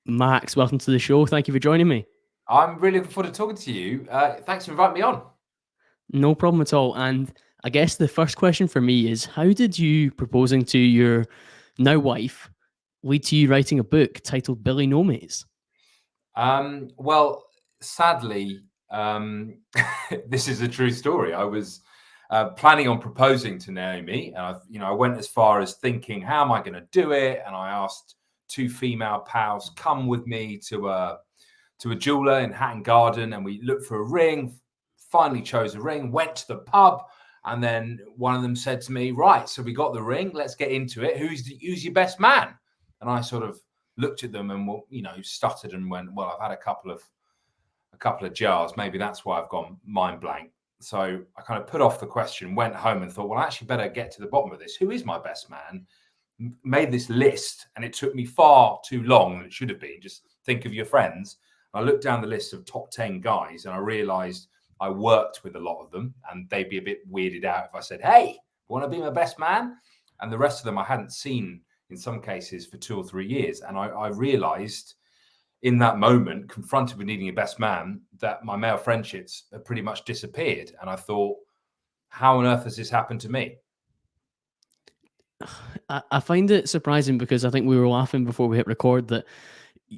Max, welcome to the show. Thank you for joining me. I'm really looking forward to talking to you. Thanks for inviting me on. No problem at all. And I guess the first question for me is how did you proposing to your now wife lead to you writing a book titled Billy No Mates? Well, sadly, this is a true story. I was planning on proposing to Naomi, and I went as far as thinking, how am I going to do it? And I asked two female pals, come with me to a jeweler in Hatton Garden, and we looked for a ring. Finally, chose a ring. Went to the pub, and then one of them said to me, "Right, so we got the ring. Let's get into it. Who's your best man?" And I sort of looked at them and stuttered and went, "Well, I've had a couple of jars. Maybe that's why I've gone mind blank." So I kind of put off the question, went home and thought, well, I actually better get to the bottom of this. Who is my best man? Made this list, and it took me far too long than it should have been. Just think of your friends. I looked down the list of top 10 guys, and I realized I worked with a lot of them, and they'd be a bit weirded out if I said, "Hey, want to be my best man?" And the rest of them I hadn't seen in some cases for 2 or 3 years. And I realized in that moment, confronted with needing a best man, that my male friendships had pretty much disappeared. And I thought, how on earth has this happened to me? I find it surprising because I think we were laughing before we hit record that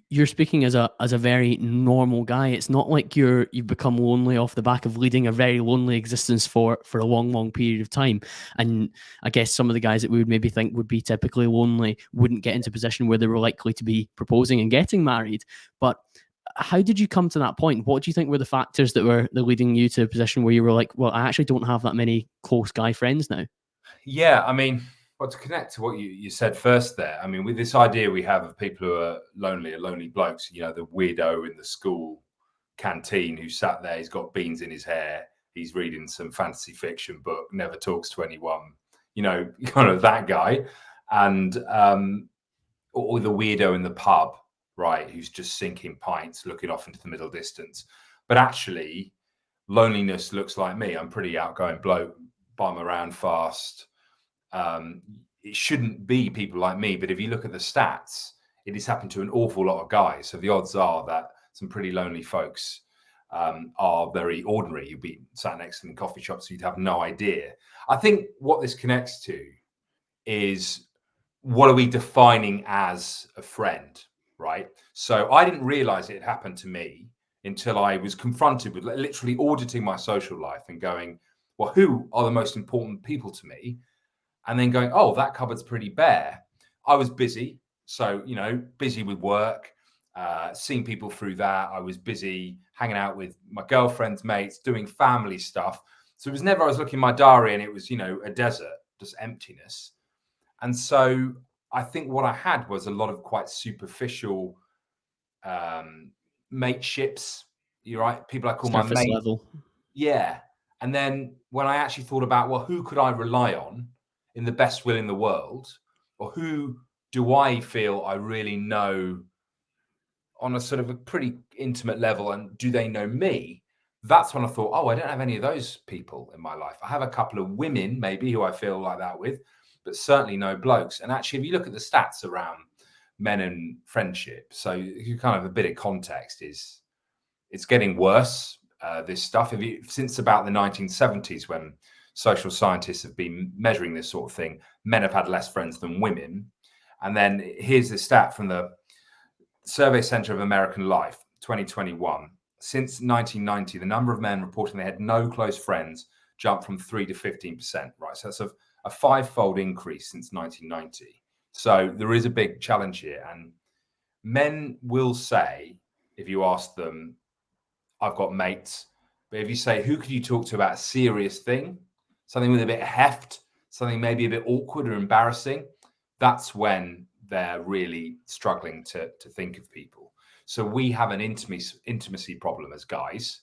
you're speaking as a very normal guy. It's not like you've become lonely off the back of leading a very lonely existence for a long period of time. And I guess some of the guys that we would maybe think would be typically lonely wouldn't get into a position where they were likely to be proposing and getting married. But how did you come to that point? What do you think were the factors that were leading you to a position where you were like, well, I actually don't have that many close guy friends now? Yeah, I mean, well, to connect to what you said first there, I mean, with this idea we have of people who are lonely blokes, the weirdo in the school canteen who sat there, he's got beans in his hair, he's reading some fantasy fiction book, never talks to anyone, kind of that guy. And or the weirdo in the pub, right, who's just sinking pints, looking off into the middle distance. But actually, loneliness looks like me. I'm pretty outgoing bloke, bum around fast. It shouldn't be people like me, but if you look at the stats, it has happened to an awful lot of guys. So the odds are that some pretty lonely folks are very ordinary. You'd be sat next to them in coffee shops, so you'd have no idea. I think what this connects to is what are we defining as a friend, right? So I didn't realize it had happened to me until I was confronted with literally auditing my social life and going, well, who are the most important people to me? And then going, oh, that cupboard's pretty bare. I was busy. So, busy with work, seeing people through that. I was busy hanging out with my girlfriend's mates, doing family stuff. So it was never, I was looking at my diary and it was, a desert, just emptiness. And so I think what I had was a lot of quite superficial mateships. You're right. People I call my Surface mate. level. Yeah. And then when I actually thought about, well, who could I rely on in the best will in the world? Or who do I feel I really know on a sort of a pretty intimate level? And do they know me? That's when I thought, oh, I don't have any of those people in my life. I have a couple of women, maybe, who I feel like that with, but certainly no blokes. And actually, if you look at the stats around men and friendship, so you kind of a bit of context is it's getting worse. This stuff, since about the 1970s, when social scientists have been measuring this sort of thing, men have had less friends than women. And then here's the stat from the Survey Center of American Life, 2021. Since 1990, the number of men reporting they had no close friends jumped from 3 to 15%, right? So that's a five-fold increase since 1990. So there is a big challenge here. And men will say, if you ask them, I've got mates, but if you say, who could you talk to about a serious thing, something with a bit of heft, something maybe a bit awkward or embarrassing, that's when they're really struggling to think of people. So we have an intimacy problem as guys.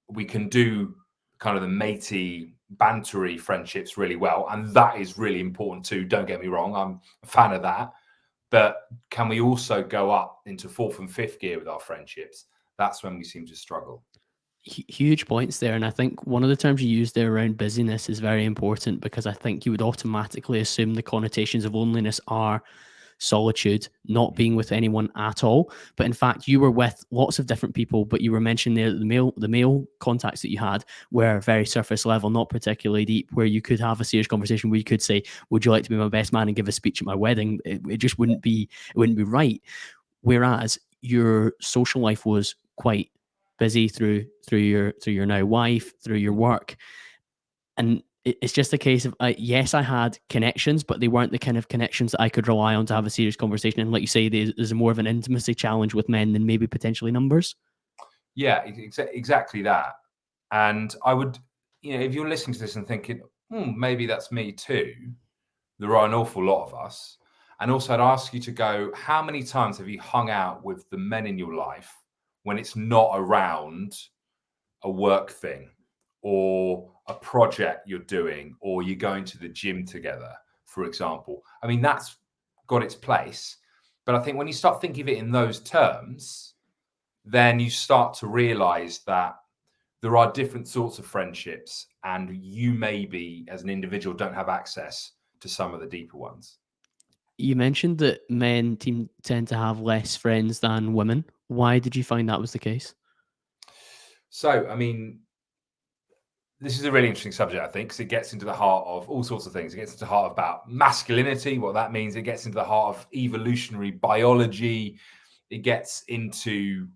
We can do kind of the matey, bantery friendships really well, and that is really important too. Don't get me wrong, I'm a fan of that. But can we also go up into fourth and fifth gear with our friendships? That's when we seem to struggle. Huge points there. And I think one of the terms you used there around busyness is very important because I think you would automatically assume the connotations of loneliness are solitude, not being with anyone at all. But in fact, you were with lots of different people, but you were mentioning there that the male contacts that you had were very surface level, not particularly deep, where you could have a serious conversation where you could say, would you like to be my best man and give a speech at my wedding? It just wouldn't be right. Whereas your social life was quite busy through your now wife, through your work, and it's just a case of yes, I had connections, but they weren't the kind of connections that I could rely on to have a serious conversation. And like you say, there's more of an intimacy challenge with men than maybe potentially numbers. Yeah, exactly that. And I would, if you're listening to this and thinking, maybe that's me too, there are an awful lot of us. And also, I'd ask you to go, how many times have you hung out with the men in your life when it's not around a work thing or a project you're doing, or you're going to the gym together, for example? I mean, that's got its place. But I think when you start thinking of it in those terms, then you start to realize that there are different sorts of friendships, and you maybe as an individual don't have access to some of the deeper ones. You mentioned that men tend to have less friends than women. Why did you find that was the case? So, I mean, this is a really interesting subject, I think, because it gets into the heart of all sorts of things. It gets into the heart about masculinity, what that means. It gets into the heart of evolutionary biology. It gets into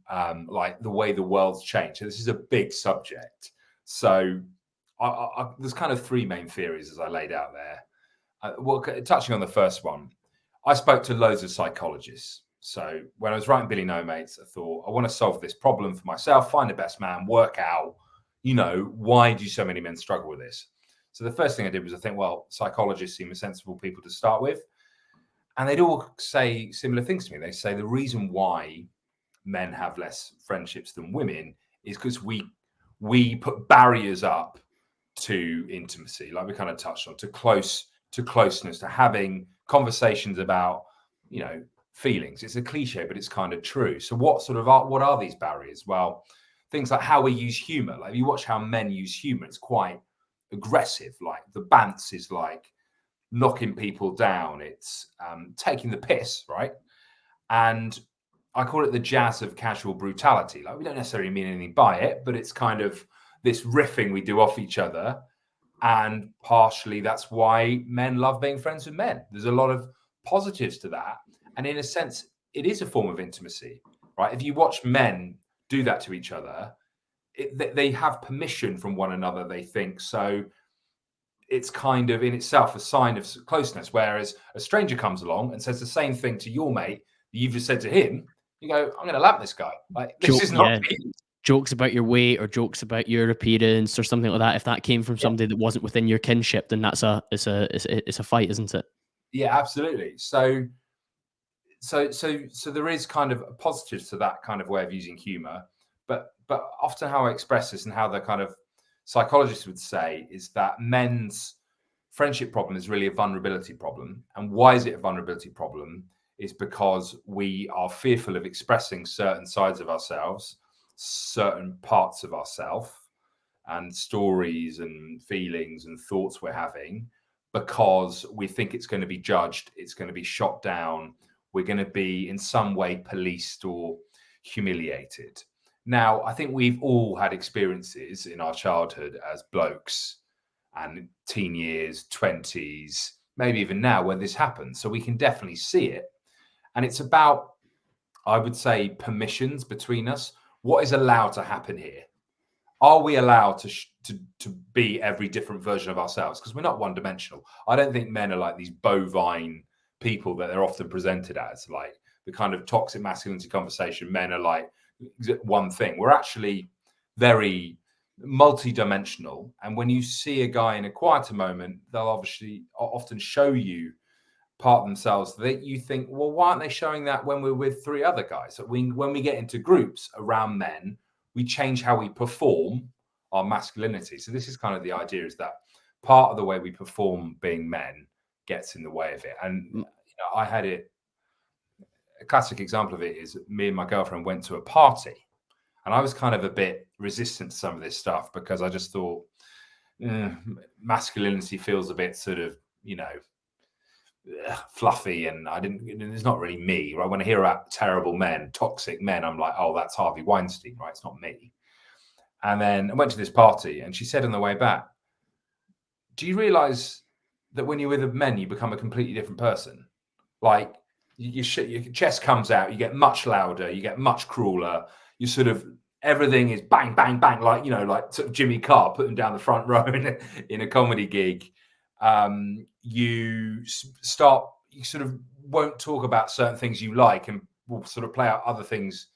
like the way the world's changed. So this is a big subject. So there's kind of three main theories as I laid out there. Well, touching on the first one, I spoke to loads of psychologists. So when I was writing Billy No Mates, I thought, I want to solve this problem for myself, find the best man, work out, why do so many men struggle with this? So the first thing I did was I think, well, psychologists seem sensible people to start with. And they'd all say similar things to me. They say the reason why men have less friendships than women is because we put barriers up to intimacy, like we kind of touched on, to closeness, to having conversations about, feelings. It's a cliche, but it's kind of true. So what are these barriers? Well, things like how we use humor. Like, you watch how men use humor, it's quite aggressive. Like, the bants is like knocking people down. It's taking the piss, right? And I call it the jazz of casual brutality. Like, we don't necessarily mean anything by it, but it's kind of this riffing we do off each other. And partially that's why men love being friends with men. There's a lot of positives to that. And in a sense, it is a form of intimacy, right? If you watch men do that to each other, they have permission from one another, they think. So it's kind of in itself a sign of closeness. Whereas a stranger comes along and says the same thing to your mate that you've just said to him, you go, I'm going to lap this guy. Like, this is not me. Jokes about your weight or jokes about your appearance or something like that. If that came from somebody that wasn't within your kinship, then it's a fight, isn't it? Yeah, absolutely. So there is kind of positives to that kind of way of using humor, but often how I express this and how the kind of psychologists would say is that men's friendship problem is really a vulnerability problem. And why is it a vulnerability problem? Is because we are fearful of expressing certain sides of ourselves, certain parts of ourselves, and stories and feelings and thoughts we're having, because we think it's going to be judged, it's going to be shot down, we're going to be in some way policed or humiliated. Now, I think we've all had experiences in our childhood as blokes and teen years, 20s, maybe even now, where this happens. So we can definitely see it. And it's about, I would say, permissions between us. What is allowed to happen here? Are we allowed to be every different version of ourselves? Because we're not one dimensional. I don't think men are like these bovine people that they're often presented as, like the kind of toxic masculinity conversation. Men are like one thing. We're actually very multi-dimensional. And when you see a guy in a quieter moment, they'll obviously often show you part of themselves that you think, well, why aren't they showing that when we're with three other guys? So when we get into groups around men, we change how we perform our masculinity. So this is kind of the idea, is that part of the way we perform being men gets in the way of it. And I had a classic example of it is me and my girlfriend went to a party, and I was kind of a bit resistant to some of this stuff because I just thought masculinity feels a bit sort of, fluffy, and it's not really me, right? When I hear about terrible men, toxic men, I'm like, oh, that's Harvey Weinstein, right? It's not me. And then I went to this party, and she said on the way back, do you realize that when you're with men, you become a completely different person? Like your chest comes out, you get much louder, you get much crueler, you sort of, everything is bang, bang, bang, like, like sort of Jimmy Carr putting down the front row in a comedy gig. You sort of won't talk about certain things you like, and will sort of play out other things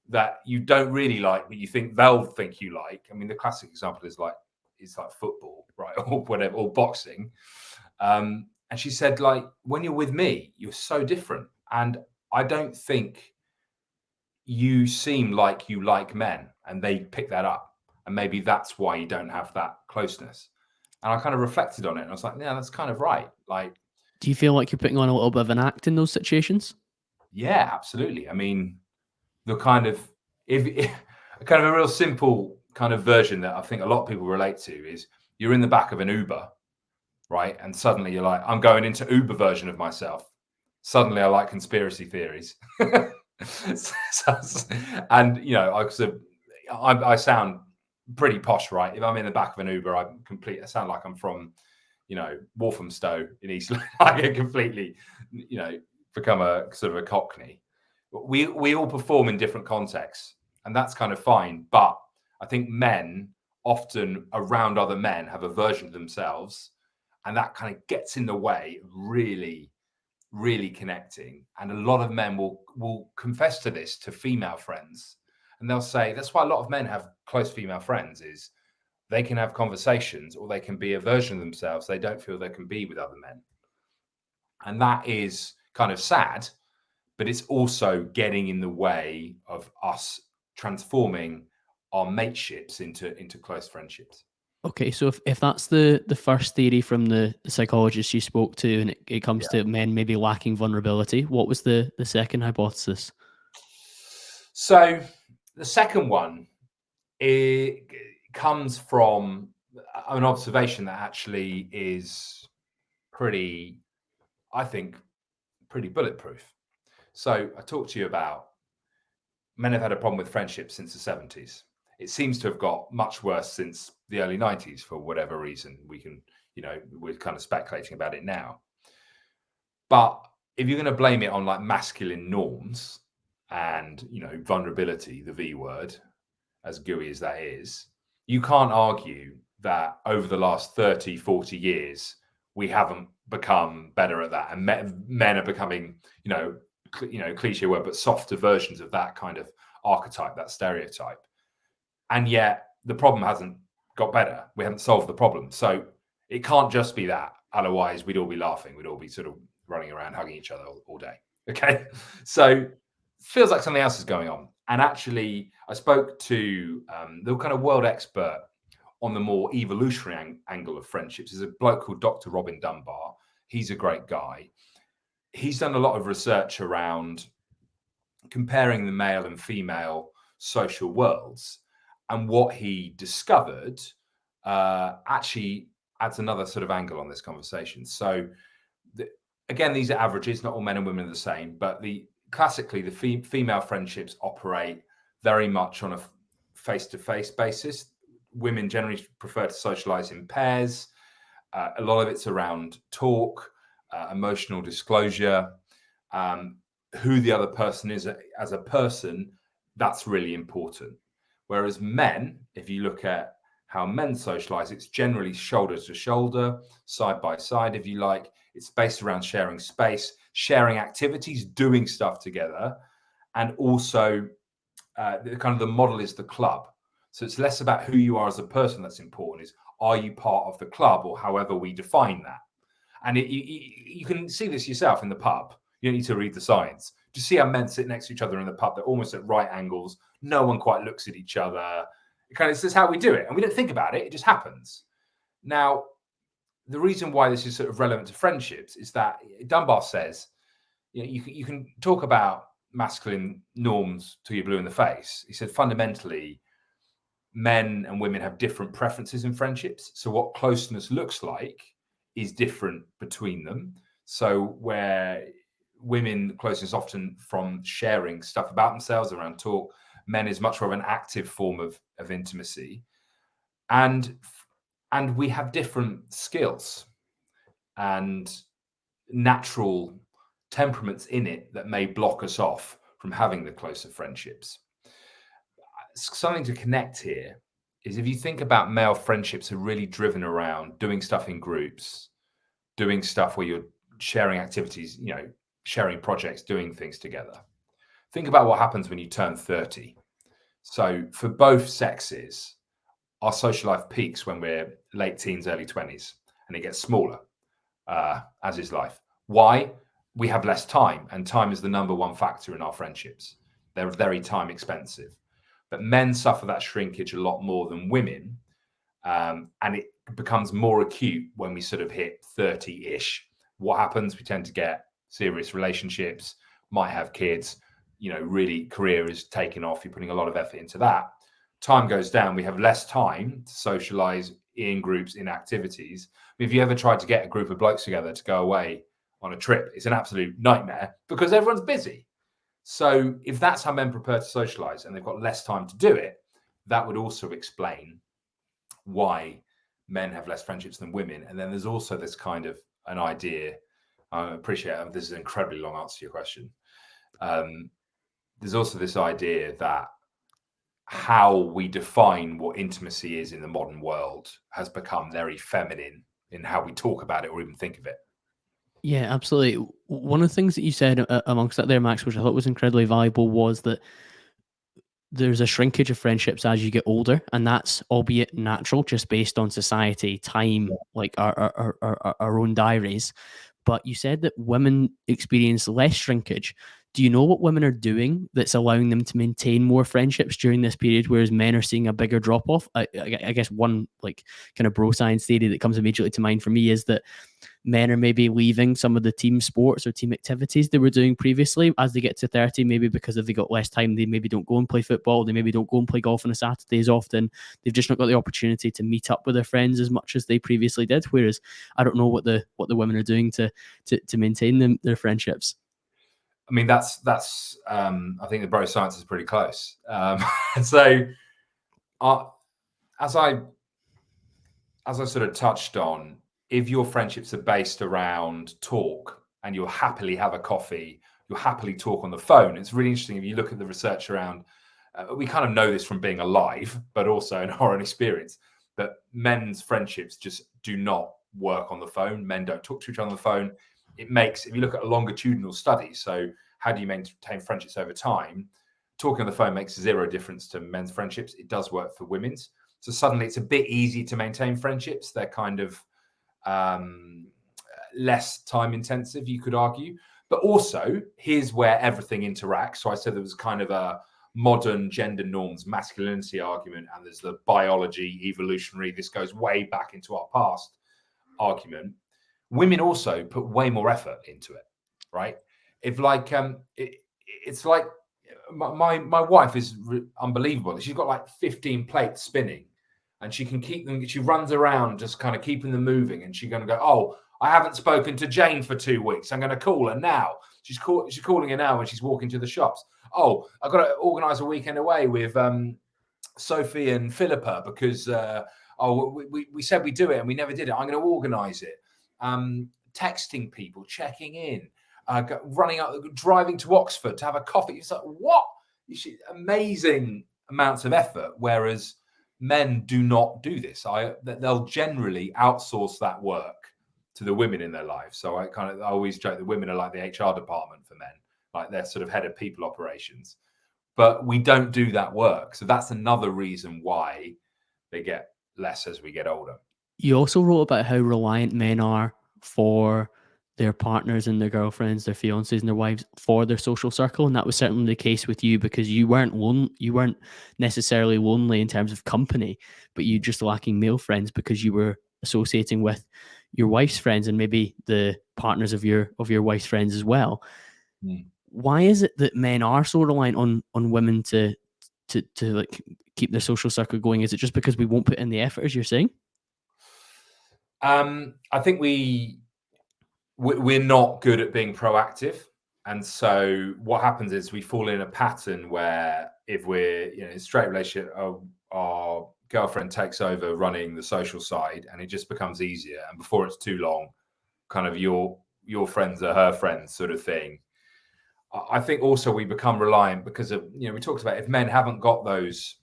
that you don't really like, but you think they'll think you like. I mean, the classic example is like football, right? Or whatever, or boxing. And she said, like, when you're with me, you're so different. And I don't think you seem like you like men, and they pick that up. And maybe that's why you don't have that closeness. And I kind of reflected on it, and I was like, yeah, that's kind of right. Like, Do you feel like you're putting on a little bit of an act in those situations? yeah, absolutely. I mean, the kind of, if kind of a real simple kind of version that I think a lot of people relate to is, you're in the back of an Uber, right? And suddenly you're like, I'm going into Uber version of myself. Suddenly I like conspiracy theories. And I sound pretty posh, right? If I'm in the back of an Uber, I sound like I'm from, Walthamstow in East London. I get completely, become a sort of a Cockney. We all perform in different contexts, and that's kind of fine. But I think men often around other men have a version of themselves, and that kind of gets in the way of really, really connecting. And a lot of men will confess to this to female friends, and they'll say that's why a lot of men have close female friends, is they can have conversations, or they can be a version of themselves they don't feel they can be with other men. And that is kind of sad, but it's also getting in the way of us transforming our mateships into close friendships. Okay, so if that's the first theory from the psychologist you spoke to, and it comes Yeah. to men maybe lacking vulnerability, what was the second hypothesis? So the second one, it comes from an observation that actually is pretty, I think, pretty bulletproof. So I talked to you about men have had a problem with friendships since the 70s. It seems to have got much worse since the early 90s for whatever reason. We're kind of speculating about it now. But if you're going to blame it on like masculine norms and, vulnerability, the V word, as gooey as that is, you can't argue that over the last 30, 40 years, we haven't become better at that. And men are becoming, cliche word, but softer versions of that kind of archetype, that stereotype. And yet the problem hasn't got better. We haven't solved the problem. So it can't just be that. Otherwise, we'd all be laughing. We'd all be sort of running around hugging each other all day. Okay. So it feels like something else is going on. And actually, I spoke to the kind of world expert on the more evolutionary angle of friendships. There's a bloke called Dr. Robin Dunbar. He's a great guy. He's done a lot of research around comparing the male and female social worlds. And what he discovered actually adds another sort of angle on this conversation. So, again, these are averages. Not all men and women are the same, but classically, the female friendships operate very much on a face-to-face basis. Women generally prefer to socialize in pairs. A lot of it's around talk, emotional disclosure, who the other person is as a person. That's really important. Whereas men, if you look at how men socialize, it's generally shoulder to shoulder, side by side, if you like. It's based around sharing space, sharing activities, doing stuff together. And also, the model is the club. So it's less about who you are as a person that's important, is are you part of the club, or however we define that. And you can see this yourself in the pub. You don't need to read the signs. Just see how men sit next to each other in the pub. They're almost at right angles. No one quite looks at each other. This is how we do it. And we don't think about it. It just happens. Now, the reason why this is sort of relevant to friendships is that Dunbar says, you can talk about masculine norms till you're blue in the face. He said, fundamentally, men and women have different preferences in friendships. So what closeness looks like is different between them. So where women closeness often from sharing stuff about themselves around talk, men is much more of an active form of intimacy, and we have different skills and natural temperaments in it that may block us off from having the closer friendships. Something to connect here is if you think about male friendships are really driven around doing stuff in groups, doing stuff where you're sharing activities, sharing projects, doing things together. Think about what happens when you turn 30. So for both sexes, our social life peaks when we're late teens, early 20s, and it gets smaller, as is life. Why? We have less time, and time is the number one factor in our friendships. They're very time expensive. But men suffer that shrinkage a lot more than women. And it becomes more acute when we sort of hit 30-ish. What happens? We tend to get serious relationships, might have kids, really career is taking off. You're putting a lot of effort into that. Time goes down. We have less time to socialize in groups, in activities. If you ever tried to get a group of blokes together to go away on a trip, it's an absolute nightmare because everyone's busy. So if that's how men prepare to socialize and they've got less time to do it, that would also explain why men have less friendships than women. And then there's also this kind of an idea. I appreciate this is an incredibly long answer to your question. There's also this idea that how we define what intimacy is in the modern world has become very feminine in how we talk about it or even think of it. Yeah, absolutely. One of the things that you said amongst that there, Max, which I thought was incredibly valuable, was that there's a shrinkage of friendships as you get older, and that's albeit natural, just based on society, time, like our own diaries. But you said that women experience less shrinkage. Do you know what women are doing that's allowing them to maintain more friendships during this period, whereas men are seeing a bigger drop off? I guess one like kind of bro science theory that comes immediately to mind for me is that men are maybe leaving some of the team sports or team activities they were doing previously as they get to 30, maybe because if they got less time, they maybe don't go and play football, they maybe don't go and play golf on a Saturday as often. They've just not got the opportunity to meet up with their friends as much as they previously did. Whereas I don't know what the women are doing to maintain their friendships. I mean, that's I think the bro science is pretty close. So as I sort of touched on, if your friendships are based around talk and you'll happily have a coffee, you'll happily talk on the phone. It's really interesting if you look at the research around, we kind of know this from being alive, but also in our own experience, that men's friendships just do not work on the phone. Men don't talk to each other on the phone. It makes, if you look at a longitudinal study, so how do you maintain friendships over time? Talking on the phone makes zero difference to men's friendships. It does work for women's. So suddenly it's a bit easy to maintain friendships. They're kind of less time intensive, you could argue. But also, here's where everything interacts. So I said there was kind of a modern gender norms, masculinity argument, and there's the biology, evolutionary, this goes way back into our past argument. Women also put way more effort into it, right? If like, it's like my wife is unbelievable. She's got like 15 plates spinning and she can keep them. She runs around just kind of keeping them moving. And she's going to go, oh, I haven't spoken to Jane for 2 weeks. I'm going to call her now. She's calling her now when she's walking to the shops. Oh, I've got to organize a weekend away with Sophie and Philippa because we said we'd do it and we never did it. I'm going to organize it. Texting people, checking in, running out, driving to Oxford to have a coffee. It's like, what? Amazing amounts of effort. Whereas men do not do this. They'll generally outsource that work to the women in their lives. So I always joke that women are like the HR department for men, like they're sort of head of people operations. But we don't do that work. So that's another reason why they get less as we get older. You also wrote about how reliant men are for their partners and their girlfriends, their fiancés and their wives for their social circle, and that was certainly the case with you because you weren't necessarily lonely in terms of company, but you just lacking male friends because you were associating with your wife's friends and maybe the partners of your wife's friends as well. Mm. Why is it that men are so reliant on women to like keep their social circle going? Is it just because we won't put in the effort, as you're saying? I think we we're not good at being proactive. And so what happens is we fall in a pattern where if we're in a straight relationship, our girlfriend takes over running the social side, and it just becomes easier. And before it's too long, kind of your friends are her friends sort of thing. I think also we become reliant because of, we talked about if men haven't got those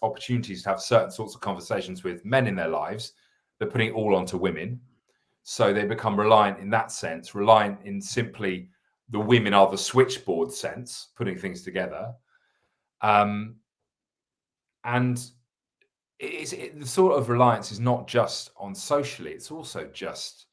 opportunities to have certain sorts of conversations with men in their lives, they're putting it all onto women. So they become reliant in that sense, reliant in simply the women are the switchboard sense, putting things together. And the sort of reliance is not just on socially, it's also just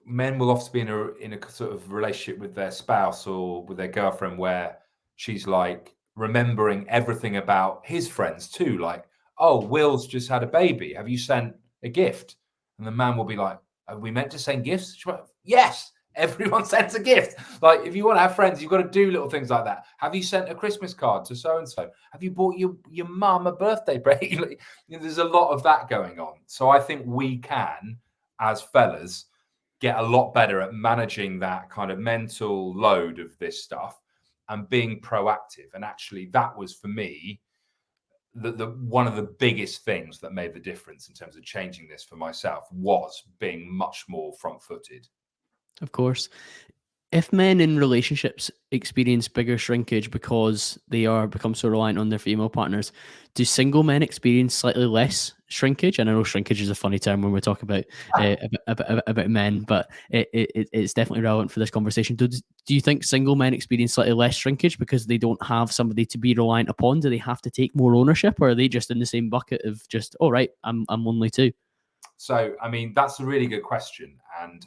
men will often be in a sort of relationship with their spouse or with their girlfriend where she's like remembering everything about his friends too. Like, oh, Will's just had a baby. Have you sent a gift? And the man will be like, are we meant to send gifts? She's like, yes, everyone sends a gift. Like, if you want to have friends, you've got to do little things like that. Have you sent a Christmas card to so-and-so? Have you bought your mum a birthday present? There's a lot of that going on. So I think we can, as fellas, get a lot better at managing that kind of mental load of this stuff and being proactive. And actually, that was for me the one of the biggest things that made the difference in terms of changing this for myself was being much more front-footed. Of course. If men in relationships experience bigger shrinkage because they are become so reliant on their female partners, do single men experience slightly less shrinkage? And I know shrinkage is a funny term when we're talking about men, but it's definitely relevant for this conversation. Do you think single men experience slightly less shrinkage because they don't have somebody to be reliant upon? Do they have to take more ownership, or are they just in the same bucket of just, all right, I'm lonely too? So, I mean, that's a really good question. And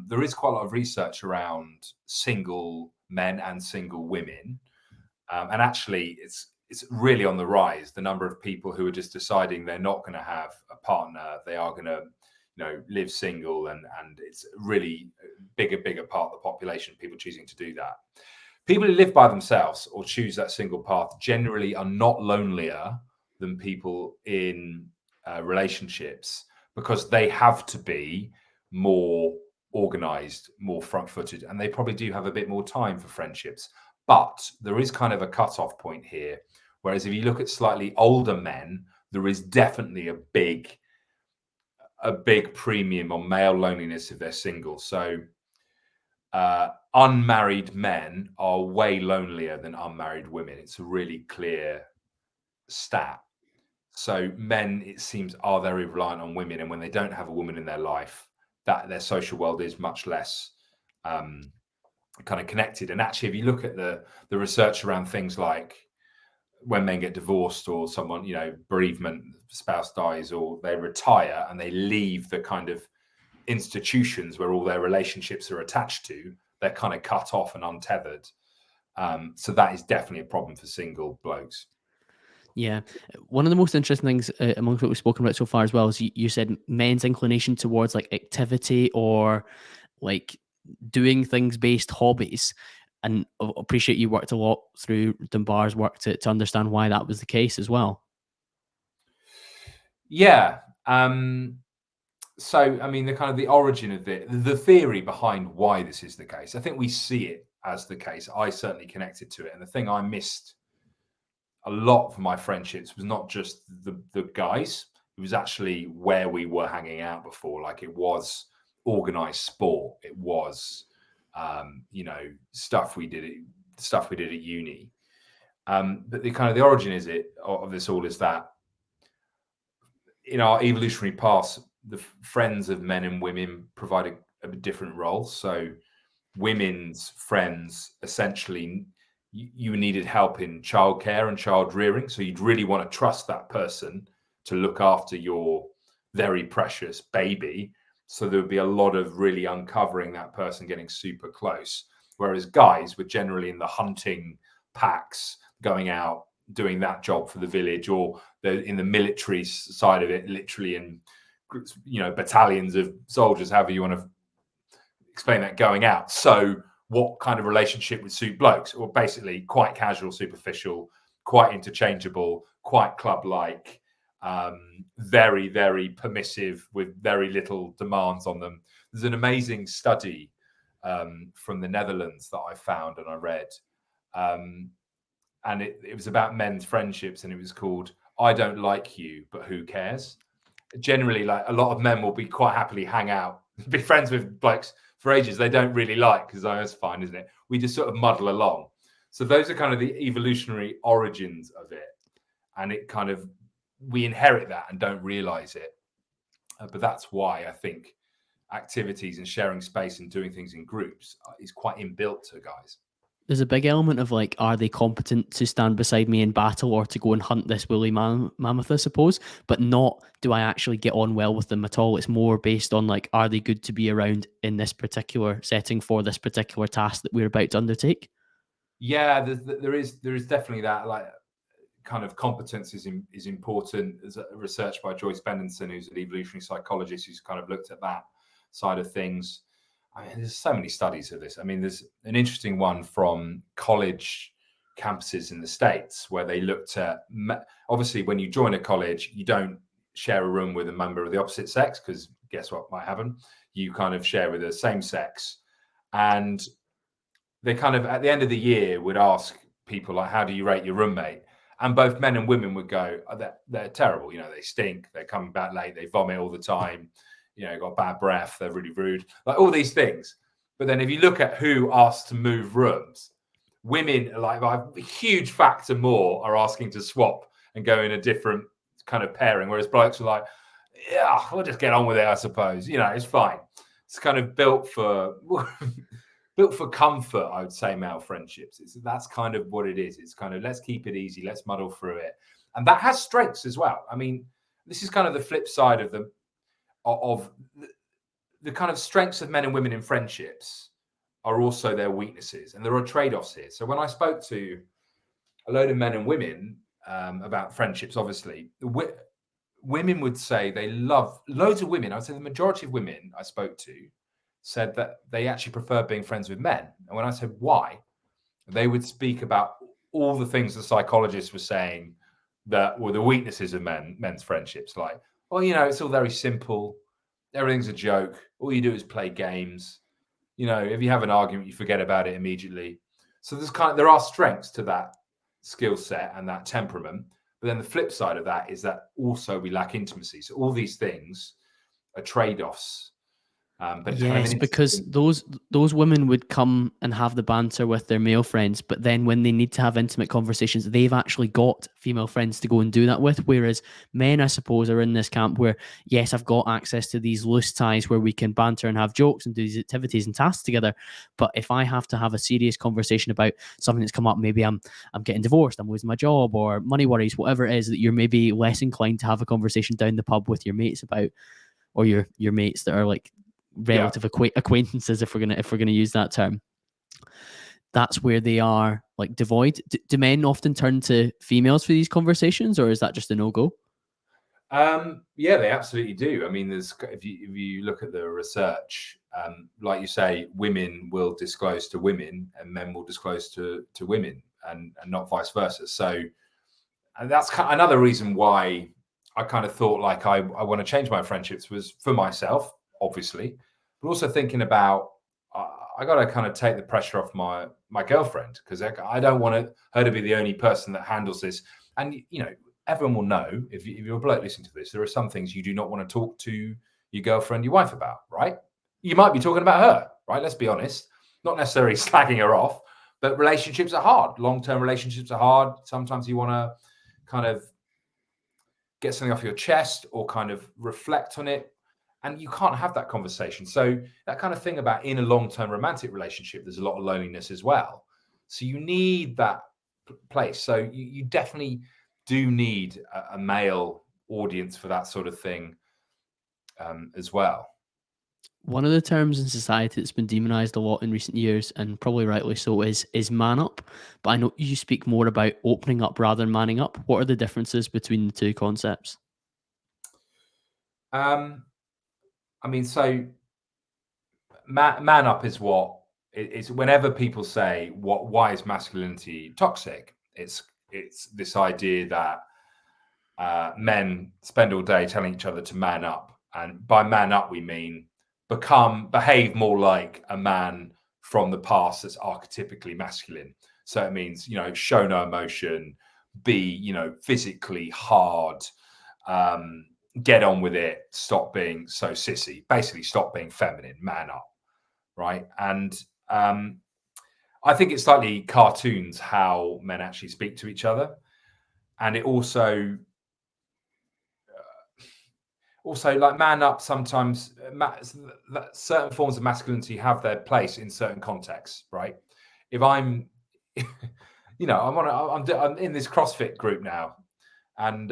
there is quite a lot of research around single men and single women. And actually, it's really on the rise. The number of people who are just deciding they're not going to have a partner, they are going to, live single, and it's really bigger part of the population. People choosing to do that. People who live by themselves or choose that single path generally are not lonelier than people in relationships because they have to be more organized, more front-footed, and they probably do have a bit more time for friendships. But there is kind of a cut-off point here. Whereas if you look at slightly older men, there is definitely a big premium on male loneliness if they're single. So unmarried men are way lonelier than unmarried women. It's a really clear stat. So men, it seems, are very reliant on women, and when they don't have a woman in their life, that their social world is much less kind of connected. And actually, if you look at the research around things like when men get divorced or someone, bereavement, spouse dies, or they retire and they leave the kind of institutions where all their relationships are attached to, they're kind of cut off and untethered. So that is definitely a problem for single blokes. Yeah. One of the most interesting things amongst what we've spoken about so far as well is you said men's inclination towards like activity or like doing things based hobbies. And I appreciate you worked a lot through Dunbar's work to understand why that was the case as well. Yeah. So, I mean, the origin of the theory behind why this is the case, I think we see it as the case. I certainly connected to it. And the thing I missed a lot for my friendships was not just the guys, it was actually where we were hanging out before. Like, it was organized sport. It was, stuff we did at uni. But the origin of this all is that in our evolutionary past, the friends of men and women provide a different role. So women's friends, essentially, you needed help in childcare and child rearing. So you'd really want to trust that person to look after your very precious baby. So there would be a lot of really uncovering that person, getting super close. Whereas guys were generally in the hunting packs, going out, doing that job for the village, or in the military side of it, literally in battalions of soldiers, however you want to explain that, going out. So what kind of relationship would suit blokes? Or basically quite casual, superficial, quite interchangeable, quite club-like, very, very permissive with very little demands on them. There's an amazing study from the Netherlands that I found and I read. And it was about men's friendships, and it was called "I Don't Like You, But Who Cares." Generally, like a lot of men will be quite happily hang out, be friends with blokes for ages they don't really like, because that's fine, isn't it? We just sort of muddle along. So those are kind of the evolutionary origins of it, and it kind of, we inherit that and don't realize it. But that's why I think activities and sharing space and doing things in groups is quite inbuilt to guys. There's a big element of like, are they competent to stand beside me in battle or to go and hunt this woolly mammoth, I suppose, but not, do I actually get on well with them at all? It's more based on like, are they good to be around in this particular setting for this particular task that we're about to undertake? Yeah, there is definitely that, like, kind of competence is important. There's a research by Joyce Benenson, who's an evolutionary psychologist, who's kind of looked at that side of things. I mean, there's so many studies of this. I mean, there's an interesting one from college campuses in the States where they looked at, obviously, when you join a college, you don't share a room with a member of the opposite sex, because guess what might happen? You kind of share with the same sex. And they kind of, at the end of the year, would ask people, like, how do you rate your roommate? And both men and women would go, oh, they're terrible. You know, they stink. They're coming back late. They vomit all the time. You know, got bad breath. They're really rude. Like all these things. But then if you look at who asked to move rooms, women, like a huge factor more, are asking to swap and go in a different kind of pairing. Whereas blokes are like, yeah, we'll just get on with it, I suppose. You know, it's fine. It's kind of built for built for comfort, I would say, male friendships. That's kind of what it is. It's kind of, let's keep it easy, let's muddle through it. And that has strengths as well. I mean, this is kind of the flip side of the kind of strengths of men and women in friendships are also their weaknesses. And there are trade-offs here. So when I spoke to a load of men and women about friendships, obviously, women would say they love, loads of women, I would say the majority of women I spoke to said that they actually prefer being friends with men. And when I said why, they would speak about all the things the psychologists were saying that were the weaknesses of men's friendships. Like, well, you know, it's all very simple. Everything's a joke. All you do is play games. You know, if you have an argument, you forget about it immediately. So there are strengths to that skill set and that temperament. But then the flip side of that is that also we lack intimacy. So all these things are trade-offs. But it's kind of Yes, an because those women would come and have the banter with their male friends, but then when they need to have intimate conversations, they've actually got female friends to go and do that with. Whereas men, I suppose, are in this camp where, yes, I've got access to these loose ties where we can banter and have jokes and do these activities and tasks together. But if I have to have a serious conversation about something that's come up, maybe I'm getting divorced, I'm losing my job, or money worries, whatever it is, that you're maybe less inclined to have a conversation down the pub with your mates about, or your mates that are like relative acquaintances, if we're gonna use that term. That's where they are like devoid. Do men often turn to females for these conversations, or is that just a no-go? Yeah, they absolutely do. I mean, there's, if you look at the research, like you say, women will disclose to women and men will disclose to women, and not vice versa. So, and that's another reason why I kind of thought, like, I want to change my friendships, was for myself, obviously, but also thinking about, I got to kind of take the pressure off my girlfriend, because I don't want her to be the only person that handles this. And you know, everyone will know, if you're a bloke listening to this, there are some things you do not want to talk to your girlfriend, your wife about, right? You might be talking about her, right? Let's be honest. Not necessarily slagging her off, but relationships are hard. Long-term relationships are hard. Sometimes you want to kind of get something off your chest or kind of reflect on it, and you can't have that conversation. So that kind of thing about, in a long-term romantic relationship, there's a lot of loneliness as well. So you need that place. So you definitely do need a male audience for that sort of thing as well. One of the terms in society that's been demonized a lot in recent years, and probably rightly so, is man up. But I know you speak more about opening up rather than manning up. What are the differences between the two concepts? I mean, so man up is what it's, whenever people say, why is masculinity toxic? It's this idea that men spend all day telling each other to man up. And by man up, we mean behave more like a man from the past that's archetypically masculine. So it means, show no emotion, be, physically hard, get on with it, stop being so sissy, basically stop being feminine, man up, right? And I think it's slightly cartoons how men actually speak to each other. And it also like man up sometimes, certain forms of masculinity have their place in certain contexts, right? If I'm I'm in this CrossFit group now, and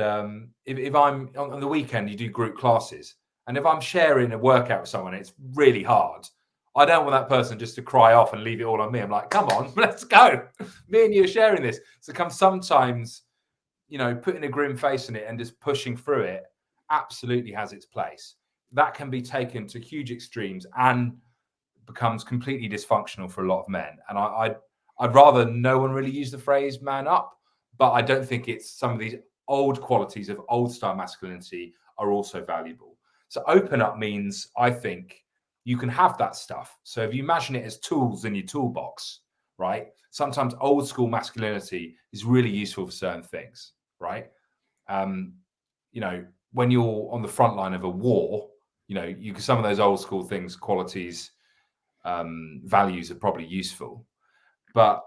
if I'm on the weekend, you do group classes, and if I'm sharing a workout with someone, it's really hard. I don't want that person just to cry off and leave it all on me. I'm like, come on, let's go. Me and you are sharing this. So sometimes, putting a grim face in it and just pushing through it absolutely has its place. That can be taken to huge extremes and becomes completely dysfunctional for a lot of men. And I'd rather no one really use the phrase man up, but I don't think it's some of these old qualities of old style masculinity are also valuable. So open up means, I think, you can have that stuff. So if you imagine it as tools in your toolbox, right? Sometimes old school masculinity is really useful for certain things, right? When you're on the front line of a war, some of those old school things, qualities, values are probably useful, but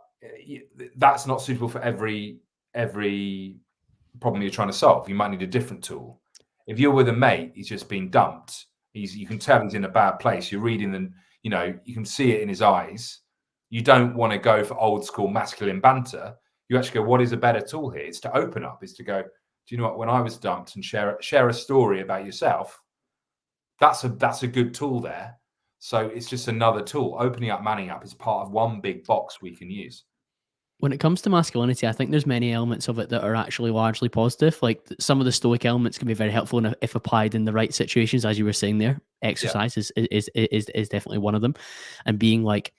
that's not suitable for every problem you're trying to solve. You might need a different tool. If you're with a mate, he's just been dumped. You can tell he's in a bad place. You're reading them, you can see it in his eyes. You don't want to go for old school masculine banter. You actually go, what is a better tool here? It's to open up. It's to go, do you know what? When I was dumped, and share a story about yourself. That's a good tool there. So it's just another tool. Opening up, manning up is part of one big box we can use. When it comes to masculinity, I think there's many elements of it that are actually largely positive. Like some of the stoic elements can be very helpful if applied in the right situations, as you were saying there. Exercise is definitely one of them, and being like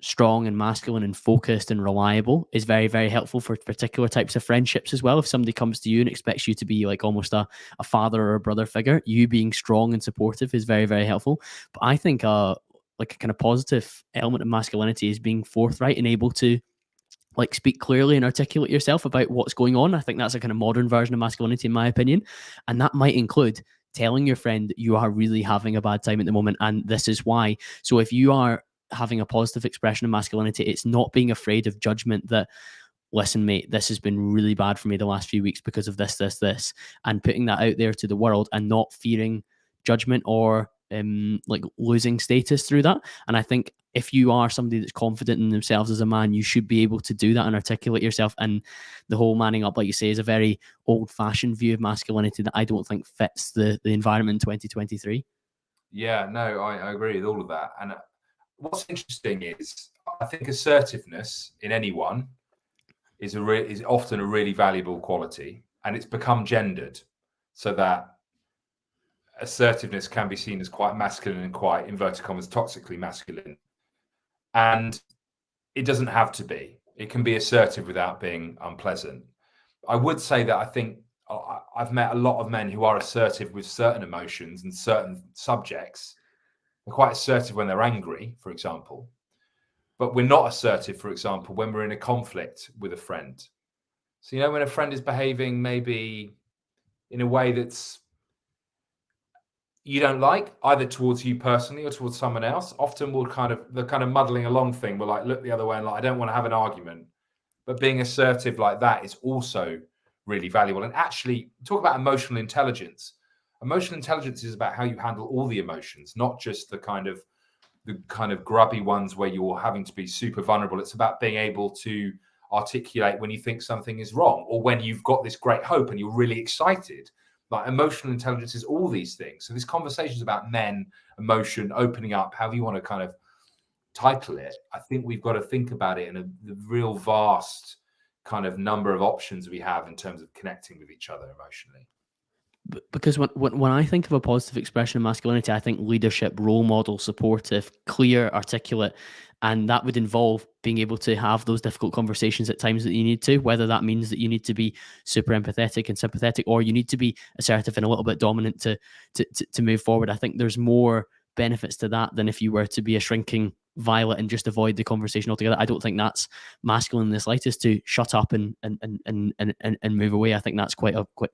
strong and masculine and focused and reliable is very, very helpful for particular types of friendships as well. If somebody comes to you and expects you to be like almost a father or a brother figure, you being strong and supportive is very, very helpful. But I think like a kind of positive element of masculinity is being forthright and able to like speak clearly and articulate yourself about what's going on. I think that's a kind of modern version of masculinity, in my opinion. And that might include telling your friend that you are really having a bad time at the moment and this is why. So if you are having a positive expression of masculinity, it's not being afraid of judgment that, listen, mate, this has been really bad for me the last few weeks because of this, and putting that out there to the world and not fearing judgment or like losing status through that. And I think if you are somebody that's confident in themselves as a man, you should be able to do that and articulate yourself. And the whole manning up, like you say, is a very old-fashioned view of masculinity that I don't think fits the environment in 2023. Yeah, no, I agree with all of that. And what's interesting is I think assertiveness in anyone is often a really valuable quality, and it's become gendered so that assertiveness can be seen as quite masculine and quite, inverted commas, toxically masculine. And it doesn't have to be. It can be assertive without being unpleasant. I would say that I think I've met a lot of men who are assertive with certain emotions and certain subjects. They're quite assertive when they're angry, for example. But we're not assertive, for example, when we're in a conflict with a friend. So, when a friend is behaving maybe in a way that's you don't like, either towards you personally or towards someone else, often we'll the kind of muddling along thing, we'll like look the other way and like, I don't want to have an argument. But being assertive like that is also really valuable. And actually, talk about emotional intelligence. Emotional intelligence is about how you handle all the emotions, not just the kind of grubby ones where you're having to be super vulnerable. It's about being able to articulate when you think something is wrong or when you've got this great hope and you're really excited. Like emotional intelligence is all these things. So this conversation is about men, emotion, opening up, however you want to kind of title it. I think we've got to think about it in the real vast kind of number of options we have in terms of connecting with each other emotionally. because when I think of a positive expression of masculinity, I think leadership, role model, supportive, clear, articulate, and that would involve being able to have those difficult conversations at times that you need to, whether that means that you need to be super empathetic and sympathetic, or you need to be assertive and a little bit dominant to move forward. I think there's more benefits to that than if you were to be a shrinking violet and just avoid the conversation altogether. I don't think that's masculine in the slightest to shut up and move away. I think that's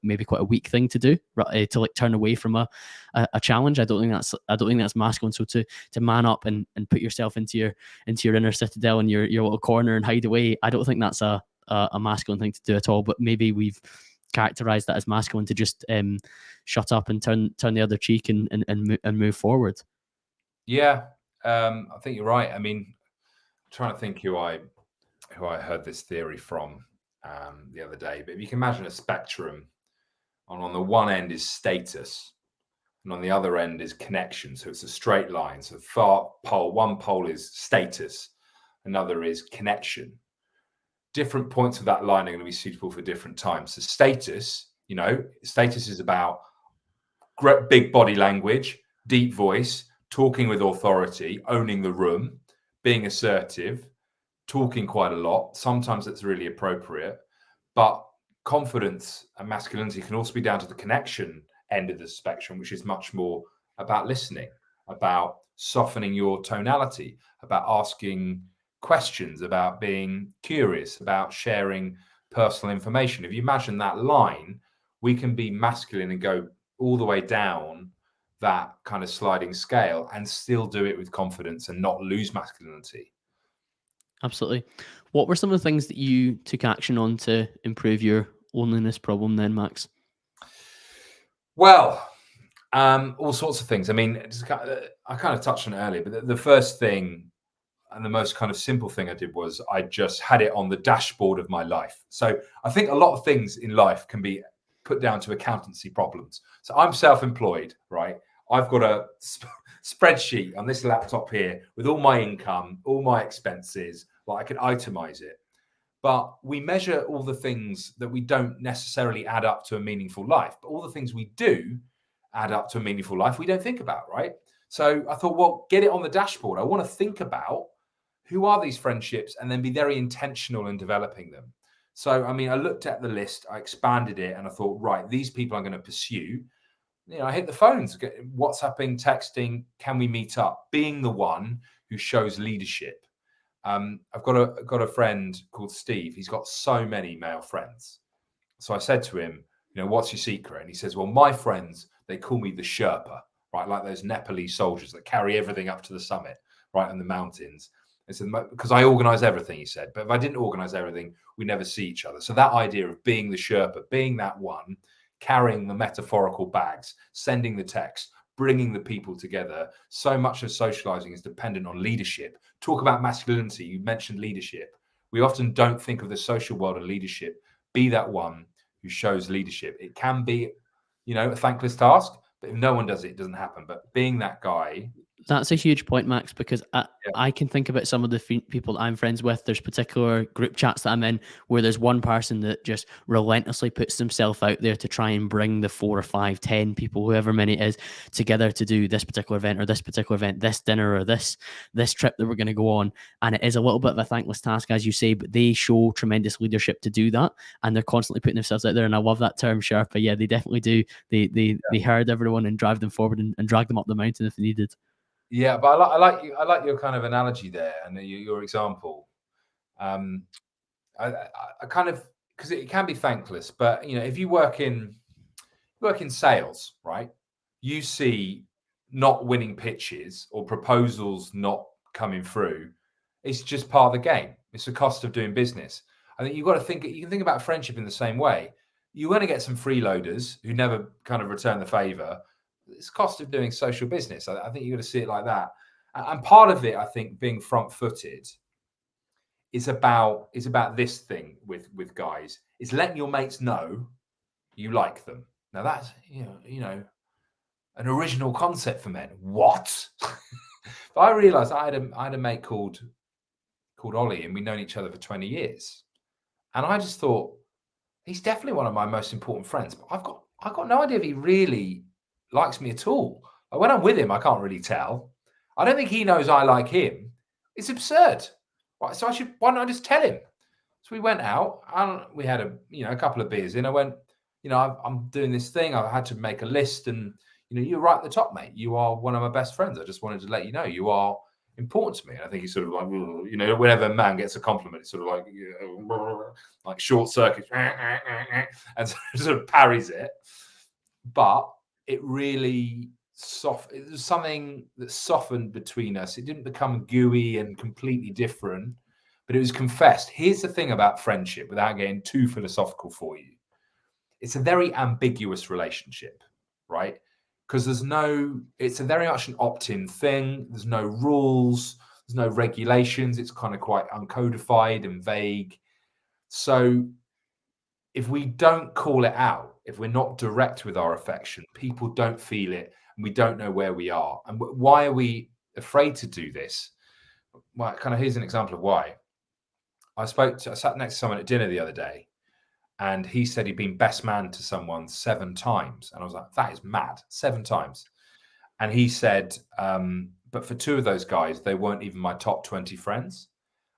maybe quite a weak thing to do, to like turn away from a challenge. I don't think that's masculine. So to man up and put yourself into your inner citadel and your little corner and hide away, I don't think that's a masculine thing to do at all. But maybe we've characterized that as masculine to just shut up and turn the other cheek and move forward. Yeah, I think you're right. I mean, I'm trying to think who I heard this theory from the other day. But if you can imagine a spectrum, on the one end is status, and on the other end is connection. So it's a straight line. So one pole is status, another is connection. Different points of that line are going to be suitable for different times. So status is about big body language, deep voice, talking with authority, owning the room, being assertive, talking quite a lot. Sometimes it's really appropriate, but confidence and masculinity can also be down to the connection end of the spectrum, which is much more about listening, about softening your tonality, about asking questions, about being curious, about sharing personal information. If you imagine that line, we can be masculine and go all the way down that kind of sliding scale and still do it with confidence and not lose masculinity. Absolutely. What were some of the things that you took action on to improve your loneliness problem then, Max? Well, all sorts of things. I mean, I kind of touched on it earlier, but the first thing and the most kind of simple thing I did was I just had it on the dashboard of my life. So I think a lot of things in life can be put down to accountancy problems. So I'm self-employed, right? I've got a spreadsheet on this laptop here with all my income, all my expenses. Like I can itemize it. But we measure all the things that we don't necessarily add up to a meaningful life. But all the things we do add up to a meaningful life we don't think about, right? So I thought, well, get it on the dashboard. I want to think about who are these friendships and then be very intentional in developing them. So, I mean, I looked at the list, I expanded it, and I thought, right, these people I'm going to pursue. I hit the phones, WhatsApping, texting, can we meet up? Being the one who shows leadership. I've got a friend called Steve. He's got so many male friends. So I said to him, what's your secret? And he says, well, my friends, they call me the Sherpa, right? Like those Nepalese soldiers that carry everything up to the summit, right, in the mountains. I said, because I organize everything, he said. But if I didn't organize everything, we never see each other. So that idea of being the Sherpa, being that one, carrying the metaphorical bags, sending the text, bringing the people together. So much of socializing is dependent on leadership. Talk about masculinity. You mentioned leadership. We often don't think of the social world and leadership. Be that one who shows leadership. It can be, a thankless task, but if no one does it, it doesn't happen. But being that guy. That's a huge point, Max, because I can think about some of the people that I'm friends with. There's particular group chats that I'm in where there's one person that just relentlessly puts themselves out there to try and bring the 4 or 5, 10 people, whoever many it is, together to do this particular event or this particular event, this dinner or this trip that we're going to go on. And it is a little bit of a thankless task, as you say, but they show tremendous leadership to do that. And they're constantly putting themselves out there. And I love that term, Sherpa. Yeah, they definitely do. They herd everyone and drive them forward and drag them up the mountain if needed. Yeah, but I like your kind of analogy there and your example. I kind of, because it can be thankless, but if you work in sales, right? You see not winning pitches or proposals not coming through. It's just part of the game. It's the cost of doing business. I think you've got to think. You can think about friendship in the same way. You're going to get some freeloaders who never kind of return the favor. It's cost of doing social business. I think you've got to see it like that. And part of it, I think, being front-footed is about this thing with guys. Is letting your mates know you like them. Now that's an original concept for men. What? But I realised I had a mate called Ollie, and we'd known each other for 20 years. And I just thought he's definitely one of my most important friends. But I got no idea if he really likes me at all. When I'm with him, I can't really tell. I don't think he knows I like him. It's absurd. Right, so why don't I just tell him? So we went out and we had a couple of beers in. I went, I'm doing this thing. I had to make a list, and you're right at the top, mate. You are one of my best friends. I just wanted to let you know you are important to me. And I think he's sort of like, whenever a man gets a compliment, it's sort of like short circuit, and sort of parries it. But it really it was something that softened between us. It didn't become gooey and completely different, but it was confessed. Here's the thing about friendship, without getting too philosophical for you. It's a very ambiguous relationship, right? Because it's a very much an opt-in thing. There's no rules, there's no regulations. It's kind of quite uncodified and vague. So if we don't call it out, if we're not direct with our affection, people don't feel it and we don't know where we are. And why are we afraid to do this? Well, here's an example of why. I sat next to someone at dinner the other day, and he said he'd been best man to someone 7 times. And I was like, that is mad, 7 times. And he said, but for 2 of those guys, they weren't even my top 20 friends.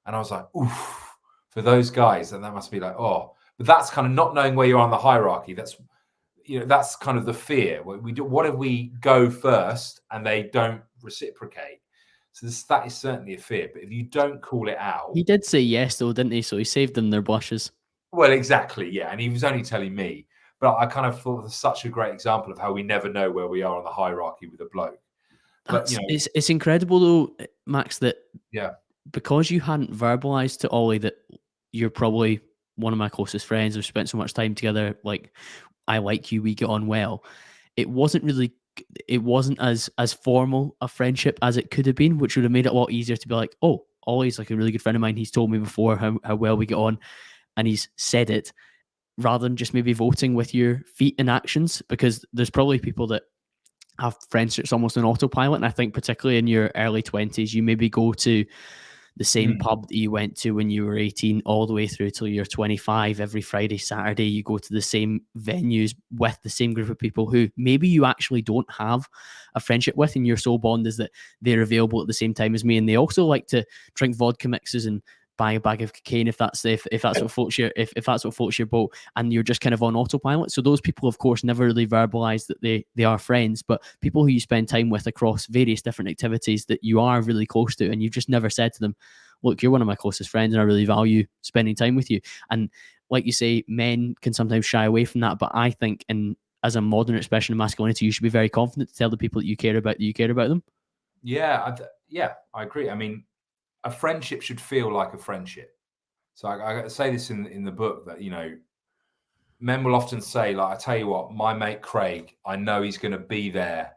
And I was like, oof, for those guys, and that must be like, oh, but that's kind of not knowing where you are on the hierarchy. That's kind of the fear. What if we go first and they don't reciprocate? So that is certainly a fear. But if you don't call it out, He did say yes, though, didn't he? So he saved them their blushes. Well, exactly, yeah. And he was only telling me, but I kind of thought it was such a great example of how we never know where we are on the hierarchy with a bloke. But it's incredible though, Max, that yeah, because you hadn't verbalized to Ollie that you're probably one of my closest friends, we've spent so much time together, like I like you, we get on well. It wasn't as formal a friendship as it could have been, which would have made it a lot easier to be like, oh, Ollie's like a really good friend of mine. He's told me before how well we get on, and he's said it, rather than just maybe voting with your feet and actions, because there's probably people that have friendships almost on autopilot. And I think particularly in your early 20s, you maybe go to the same pub that you went to when you were 18 all the way through till you're 25. Every Friday, Saturday, you go to the same venues with the same group of people who maybe you actually don't have a friendship with, and your sole bond is that they're available at the same time as me, and they also like to drink vodka mixes and buy a bag of cocaine if that's what floats if that's what floats your boat, and you're just kind of on autopilot. So those people, of course, never really verbalize that they are friends, but people who you spend time with across various different activities that you are really close to, and you've just never said to them, look, you're one of my closest friends and I really value spending time with you. And like you say, men can sometimes shy away from that, but I think as a modern expression of masculinity, you should be very confident to tell the people that you care about them. Yeah, I agree. I mean, a friendship should feel like a friendship. So I say this in the book that men will often say, like, I tell you what, my mate Craig, I know he's going to be there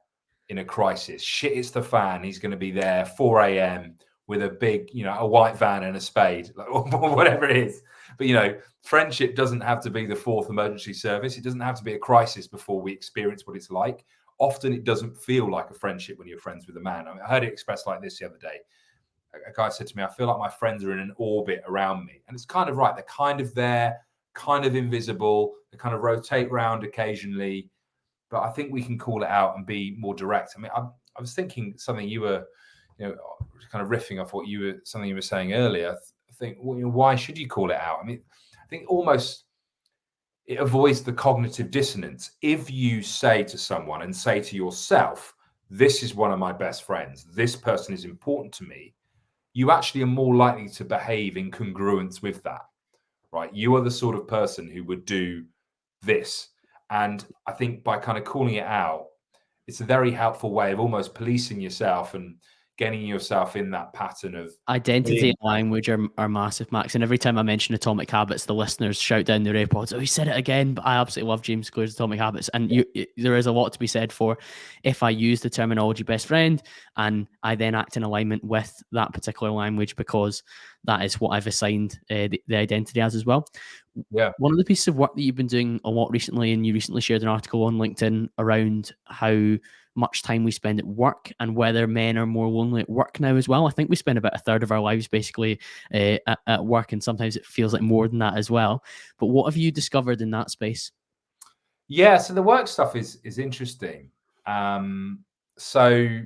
in a crisis. Shit, it's the fan. He's going to be there 4 a.m. with a big, a white van and a spade, like, or whatever it is. But, friendship doesn't have to be the fourth emergency service. It doesn't have to be a crisis before we experience what it's like. Often it doesn't feel like a friendship when you're friends with a man. I heard it expressed like this the other day. A guy said to me, I feel like my friends are in an orbit around me. And it's kind of right. They're kind of there, kind of invisible. They kind of rotate around occasionally. But I think we can call it out and be more direct. I mean, I was thinking something you were, kind of riffing off something you were saying earlier. I think, why should you call it out? I mean, I think almost it avoids the cognitive dissonance. If you say to someone and say to yourself, this is one of my best friends, this person is important to me, you actually are more likely to behave in congruence with that, right? You are the sort of person who would do this. And I think by kind of calling it out, it's a very helpful way of almost policing yourself and getting yourself in that pattern of Identity and language are massive, Max. And every time I mention Atomic Habits, the listeners shout down their AirPods, oh, he said it again. But I absolutely love James Clear's Atomic Habits. And there is a lot to be said for if I use the terminology best friend and I then act in alignment with that particular language, because that is what I've assigned the identity as well. Yeah. One of the pieces of work that you've been doing a lot recently, and you recently shared an article on LinkedIn around how much time we spend at work and whether men are more lonely at work now as well. I think we spend about a third of our lives basically at work, and sometimes it feels like more than that as well. But what have you discovered in that space? Yeah, so the work stuff is interesting. So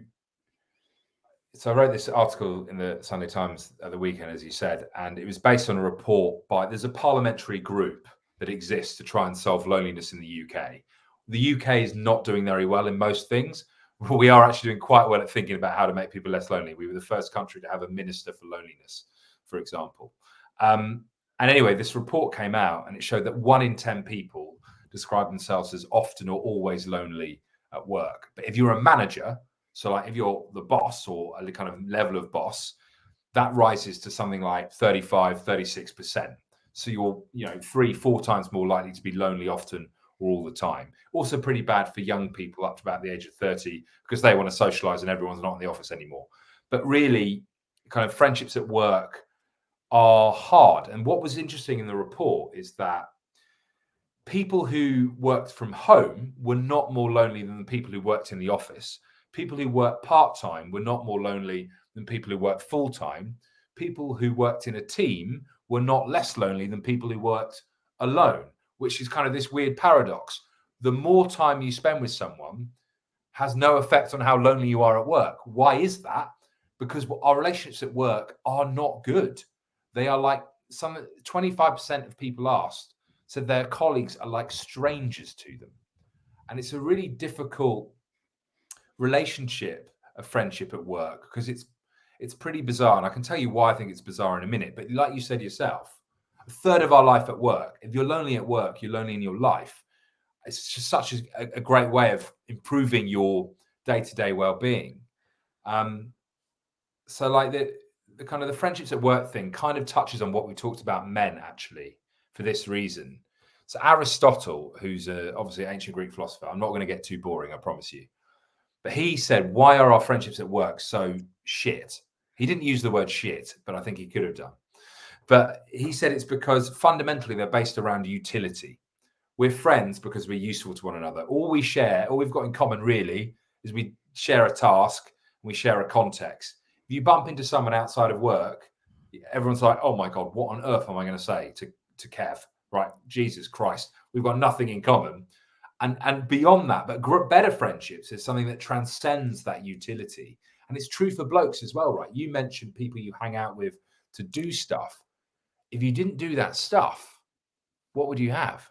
I wrote this article in the Sunday Times at the weekend, as you said, and it was based on a report by, there's a parliamentary group that exists to try and solve loneliness in the UK. The UK is not doing very well in most things. We are actually doing quite well at thinking about how to make people less lonely. We were the first country to have a minister for loneliness, for example. And anyway, this report came out and it showed that 1 in 10 people describe themselves as often or always lonely at work. But if you're a manager, so like if you're the boss or a kind of level of boss, that rises to something like 35, 36%. So you're, 3-4 times more likely to be lonely often or all the time. Also pretty bad for young people up to about the age of 30 because they want to socialize and everyone's not in the office anymore. But really, kind of friendships at work are hard. And what was interesting in the report is that people who worked from home were not more lonely than the people who worked in the office. People who worked part-time were not more lonely than people who worked full-time. People who worked in a team were not less lonely than people who worked alone, which is kind of this weird paradox. The more time you spend with someone has no effect on how lonely you are at work. Why is that? Because our relationships at work are not good. They are like 25% of people asked said their colleagues are like strangers to them. And it's a really difficult relationship, a friendship at work, because it's pretty bizarre. And I can tell you why I think it's bizarre in a minute. But like you said yourself, a third of our life at work, if you're lonely at work, you're lonely in your life. It's just such a great way of improving your day-to-day well-being. So like the kind of the friendships at work thing kind of touches on what we talked about men actually for this reason. So Aristotle, who's obviously an ancient Greek philosopher, I'm not going to get too boring, I promise you. But he said, why are our friendships at work so shit? He didn't use the word shit, but I think he could have done. But he said it's because fundamentally they're based around utility. We're friends because we're useful to one another. All we've got in common really is we share a task and we share a context. If you bump into someone outside of work, everyone's like, oh my God, what on earth am I going to say to Kev? Right, Jesus Christ, we've got nothing in common. And beyond that, but better friendships is something that transcends that utility. And it's true for blokes as well, right? You mentioned people you hang out with to do stuff. If you didn't do that stuff, what would you have?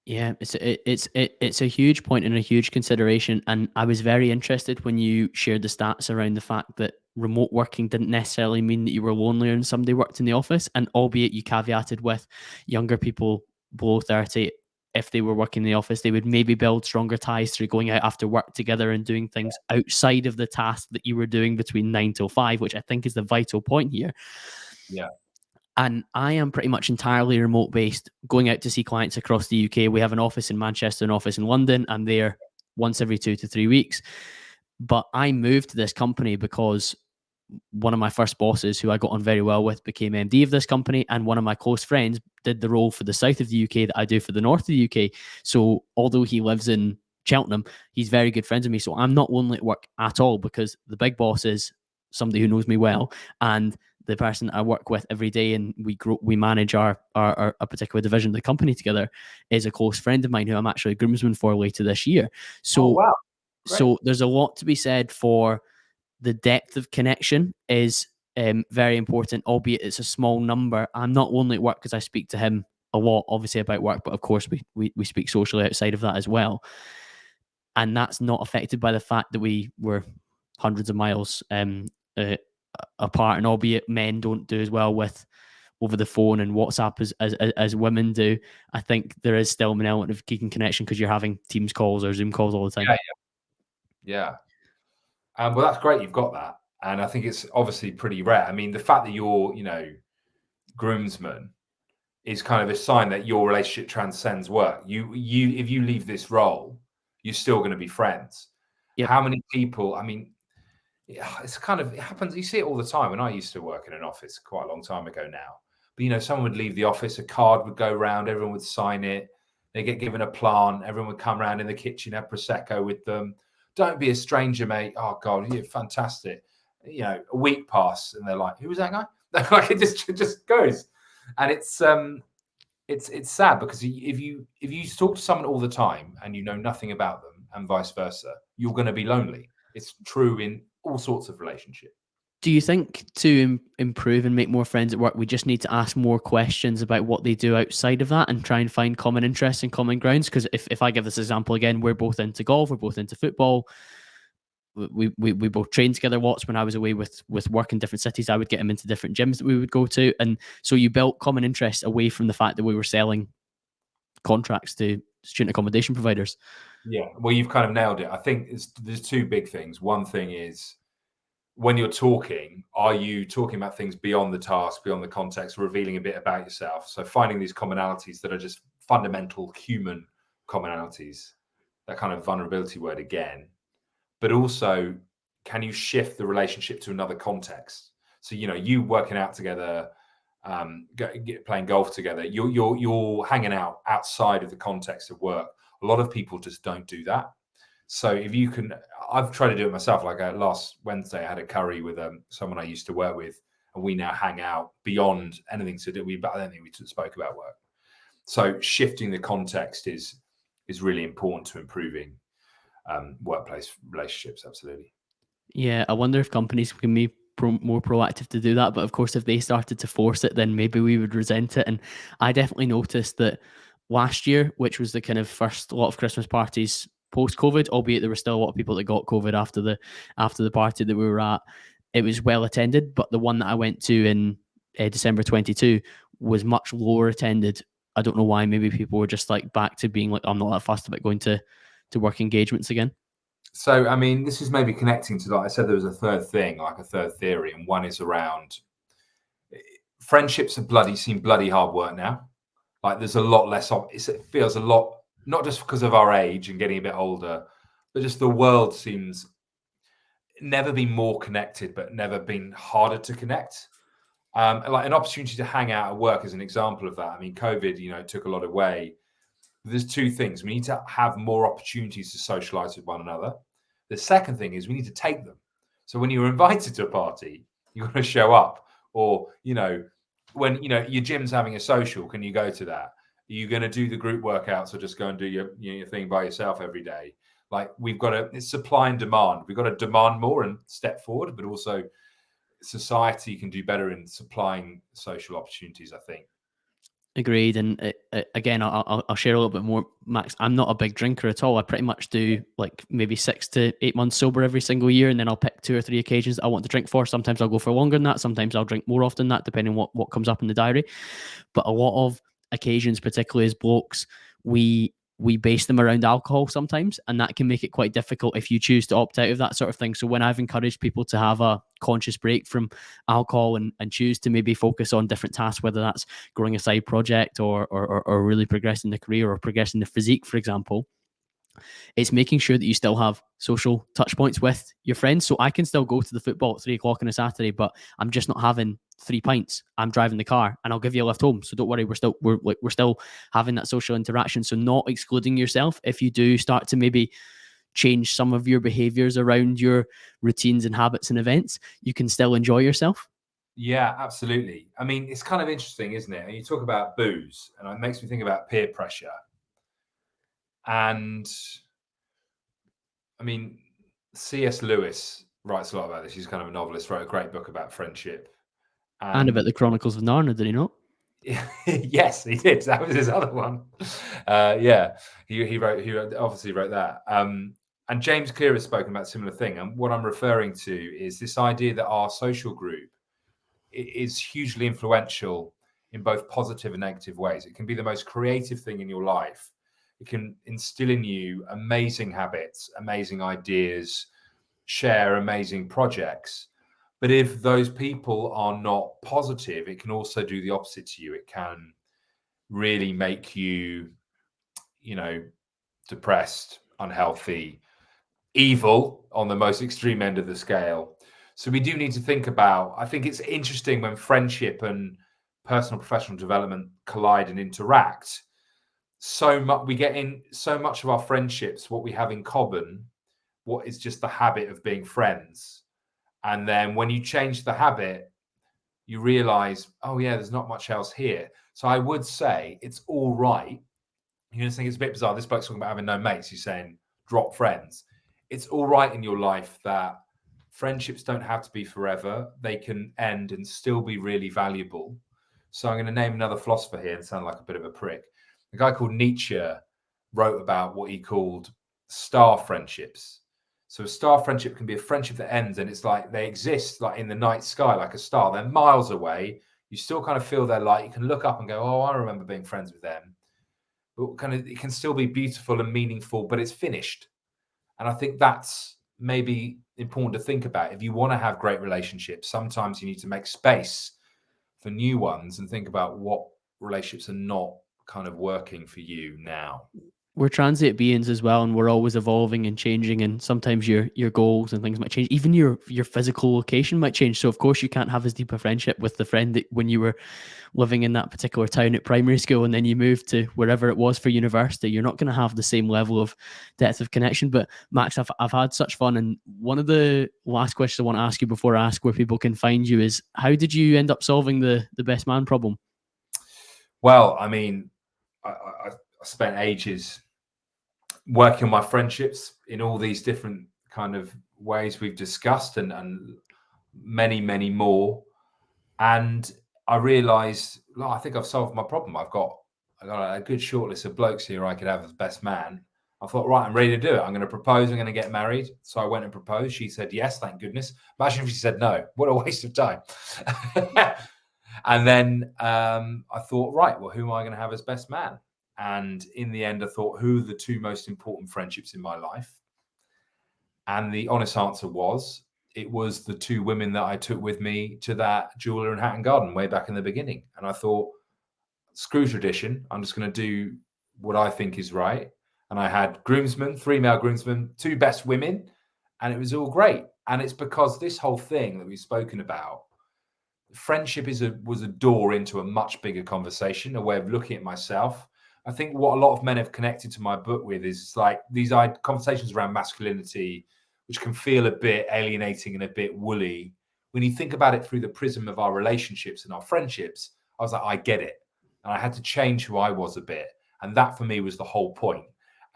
Yeah, it's a huge point and a huge consideration. And I was very interested when you shared the stats around the fact that remote working didn't necessarily mean that you were lonelier and somebody worked in the office. And albeit you caveated with younger people below 30, if they were working in the office, they would maybe build stronger ties through going out after work together and doing things outside of the task that you were doing between 9 till 5, which I think is the vital point here. Yeah. And I am pretty much entirely remote based, going out to see clients across the UK. We have an office in Manchester, an office in London. I'm there once every 2 to 3 weeks. But I moved to this company because one of my first bosses, who I got on very well with, became MD of this company. And one of my close friends did the role for the south of the UK that I do for the north of the UK. So although he lives in Cheltenham, he's very good friends with me. So I'm not lonely at work at all because the big boss is somebody who knows me well. And the person I work with every day and we manage our a particular division of the company together is a close friend of mine who I'm actually a groomsman for later this year. Oh, So wow. Great. so there's a lot to be said for the depth of connection is very important, albeit it's a small number. I'm not lonely at work because I speak to him a lot, obviously, about work, but of course we speak socially outside of that as well. And that's not affected by the fact that we were hundreds of miles uh, apart, and albeit men don't do as well with over the phone and WhatsApp as women do, I think there is still an element of keeping connection because you're having Teams calls or Zoom calls all the time. Yeah. Well, that's great. You've got that. And I think it's obviously pretty rare. I mean, the fact that you're, groomsman is kind of a sign that your relationship transcends work. If you leave this role, you're still going to be friends. Yep. How many people, I mean, it happens. You see it all the time. When I used to work in an office quite a long time ago now, but someone would leave the office, a card would go around, everyone would sign it. They get given a plant, everyone would come around in the kitchen, have prosecco with them. Don't be a stranger, mate. Oh God, you're fantastic. A week passes and they're like, "Who was that guy?" Like it just goes, and it's it's sad because if you talk to someone all the time and you know nothing about them and vice versa, you're going to be lonely. It's true in all sorts of relationships. Do you think to improve and make more friends at work, we just need to ask more questions about what they do outside of that and try and find common interests and common grounds? Because if I give this example again, we're both into golf, we're both into football. We both trained together lots. When I was away with work in different cities, I would get him into different gyms that we would go to. And so you built common interests away from the fact that we were selling contracts to student accommodation providers. Yeah, well, you've kind of nailed it. I think there's two big things. One thing is, when you're talking, are you talking about things beyond the task, beyond the context, revealing a bit about yourself? So finding these commonalities that are just fundamental human commonalities, that kind of vulnerability word again, but also, can you shift the relationship to another context? So, you working out together, playing golf together, you're hanging out outside of the context of work. A lot of people just don't do that. So if you can, I've tried to do it myself. Like last Wednesday, I had a curry with someone I used to work with, and we now hang out beyond anything to do. But I don't think we spoke about work. So shifting the context is really important to improving workplace relationships. Absolutely. Yeah, I wonder if companies can be more proactive to do that. But of course, if they started to force it, then maybe we would resent it. And I definitely noticed that last year, which was the kind of first lot of Christmas parties post COVID, albeit there were still a lot of people that got COVID after the party that we were at. It was well attended, but the one that I went to in December 22 was much lower attended. I don't know why. Maybe people were just like back to being like, I'm not that fussed about going to work engagements again. So, I mean, this is maybe connecting to, like I said, there was a third thing, like a third theory, and one is around friendships seem bloody hard work now. Like there's a lot less of it feels a lot, not just because of our age and getting a bit older, but just the world seems never been more connected, but never been harder to connect. Like an opportunity to hang out at work is an example of that. I mean, COVID, took a lot away. There's two things. We need to have more opportunities to socialize with one another. The second thing is we need to take them. So when you're invited to a party, you've got to show up. Or, when your gym's having a social, can you go to that? Are you going to do the group workouts or just go and do your thing by yourself every day? Like it's supply and demand. We've got to demand more and step forward, but also society can do better in supplying social opportunities, I think. Agreed. And again, I'll share a little bit more, Max. I'm not a big drinker at all. I pretty much do like maybe 6 to 8 months sober every single year, and then I'll pick 2 or 3 occasions that I want to drink for. Sometimes I'll go for longer than that. Sometimes I'll drink more often than that, depending on what comes up in the diary. But a lot of occasions, particularly as blokes, we base them around alcohol sometimes, and that can make it quite difficult if you choose to opt out of that sort of thing. So when I've encouraged people to have a conscious break from alcohol and choose to maybe focus on different tasks, whether that's growing a side project or really progressing the career or progressing the physique, for example, it's making sure that you still have social touch points with your friends. So I can still go to the football at 3 o'clock on a Saturday, but I'm just not having 3 pints. I'm driving the car, and I'll give you a lift home. So don't worry, we're still having that social interaction. So not excluding yourself if you do start to maybe change some of your behaviors around your routines and habits and events, you can still enjoy yourself. Yeah, absolutely. I mean, it's kind of interesting, isn't it? And you talk about booze, and it makes me think about peer pressure. And I mean, C.S. Lewis writes a lot about this. He's kind of a novelist, wrote a great book about friendship. And And about the Chronicles of Narnia, did he not? yes, he did. That was his other one. Yeah, he obviously wrote that. And James Clear has spoken about a similar thing. And what I'm referring to is this idea that our social group is hugely influential in both positive and negative ways. It can be the most creative thing in your life. It can instill in you amazing habits, amazing ideas, share amazing projects. But if those people are not positive, it can also do the opposite to you. It can really make you, depressed, unhealthy, evil on the most extreme end of the scale. So we do need to think about, I think it's interesting when friendship and personal professional development collide and interact. So much we get in so much of our friendships, what we have in common, what is just the habit of being friends. And then when you change the habit, you realize, oh yeah, there's not much else here. So I would say it's all right. You're going to think it's a bit bizarre. This bloke's talking about having no mates. He's saying drop friends. It's all right in your life that friendships don't have to be forever. They can end and still be really valuable. So I'm going to name another philosopher here and sound like a bit of a prick. A guy called Nietzsche wrote about what he called star friendships. So a star friendship can be a friendship that ends and it's like they exist like in the night sky, like a star. They're miles away. You still kind of feel their light. You can look up and go, oh, I remember being friends with them. But kind of it can still be beautiful and meaningful, but it's finished. And I think that's maybe important to think about. If you want to have great relationships, sometimes you need to make space for new ones and think about what relationships are not kind of working for you now. We're transient beings as well, and we're always evolving and changing, and sometimes your goals and things might change. Even your physical location might change. So of course you can't have as deep a friendship with the friend that when you were living in that particular town at primary school and then you moved to wherever it was for university. You're not going to have the same level of depth of connection. But Max, I've had such fun, and one of the last questions I want to ask you before I ask where people can find you is, how did you end up solving the best man problem? Well, I mean, I spent ages working on my friendships in all these different kind of ways we've discussed, and many, many more. And I realized, well, I think I've solved my problem. I got a good short list of blokes here I could have as best man. I thought, right, I'm ready to do it. I'm going to propose. I'm going to get married. So I went and proposed. She said yes, thank goodness. Imagine if she said no. What a waste of time. And then I thought, right, well, who am I going to have as best man? And in the end, I thought, who are the two most important friendships in my life? And the honest answer was, it was the two women that I took with me to that jeweler in Hatton Garden way back in the beginning. And I thought, screw tradition. I'm just going to do what I think is right. And I had groomsmen, 3 male groomsmen, 2 best women, and it was all great. And it's because this whole thing that we've spoken about, friendship was a door into a much bigger conversation, a way of looking at myself. I think what a lot of men have connected to my book with is like these conversations around masculinity, which can feel a bit alienating and a bit woolly. When you think about it through the prism of our relationships and our friendships, I was like, I get it. And I had to change who I was a bit. And that for me was the whole point.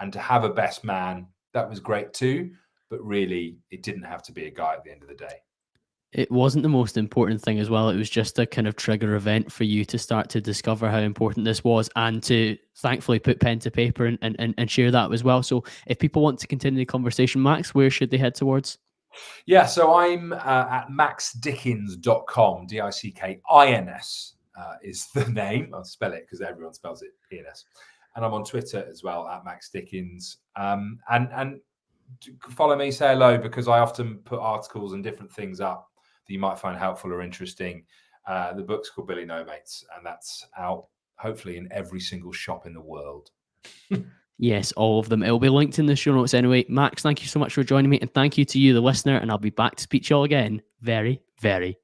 And to have a best man, that was great too. But really, it didn't have to be a guy at the end of the day. It wasn't the most important thing as well. It was just a kind of trigger event for you to start to discover how important this was and to thankfully put pen to paper and share that as well. So if people want to continue the conversation, Max, where should they head towards? Yeah, so I'm at maxdickins.com, Dickins is the name. I'll spell it because everyone spells it ENS. And I'm on Twitter as well at Max Dickins. And follow me, say hello, because I often put articles and different things up that you might find helpful or interesting. The book's called Billy No Mates, and that's out hopefully in every single shop in the world. Yes, all of them. It'll be linked in the show notes anyway. Max, thank you so much for joining me, and thank you to you, the listener, and I'll be back to speak to you all again very, very